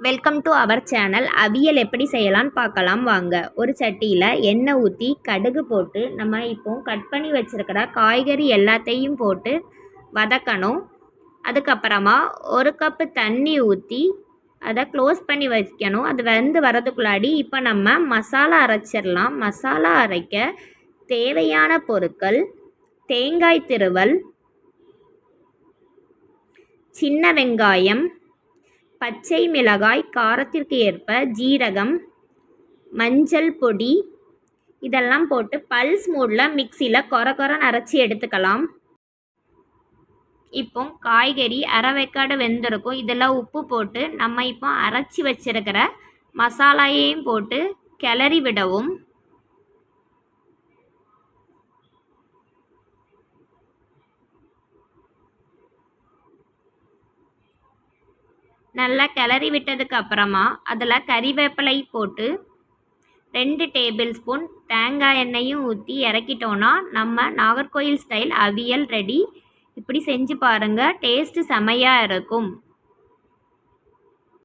Welcome to our channel. Aviyal எப்படி செய்யலான்னு பார்க்கலாம் வாங்க. ஒரு சட்டியில் எண்ணெய் ஊற்றி கடுகு போட்டு நம்ம இப்போ கட் பண்ணி வச்சுருக்கிற காய்கறி எல்லாத்தையும் போட்டு வதக்கணும். அதுக்கப்புறமா ஒரு கப்பு தண்ணி ஊற்றி அதை க்ளோஸ் பண்ணி வைக்கணும். அது வெந்து வரதுக்குள்ளாடி இப்போ நம்ம மசாலா அரைச்சிடலாம். மசாலா அரைக்க தேவையான பொருட்கள்: தேங்காய் திருவல், சின்ன வெங்காயம், பச்சை மிளகாய், காரத்திற்கு ஏற்ப ஜீரகம், மஞ்சள் பொடி, இதெல்லாம் போட்டு பல்ஸ் மோடில் மிக்சியில் கொரன்னு அரைச்சி எடுத்துக்கலாம். இப்போ காய்கறி அரை வேக்காடு வெந்திருக்கும். இதில் உப்பு போட்டு நம்ம இப்போ அரைச்சி வச்சிருக்கிற மசாலாயையும் போட்டு கிளறி விடவும். நல்லா கிளறி விட்டதுக்கு அப்புறமா அதில் கறிவேப்பிலை போட்டு 2 டேபிள் ஸ்பூன் தேங்காய் எண்ணெயும் ஊற்றி இறக்கிட்டோன்னா நம்ம நாகர்கோயில் ஸ்டைல் அவியல் ரெடி. இப்படி செஞ்சு பாருங்கள், டேஸ்ட்டு செமையாக இருக்கும்.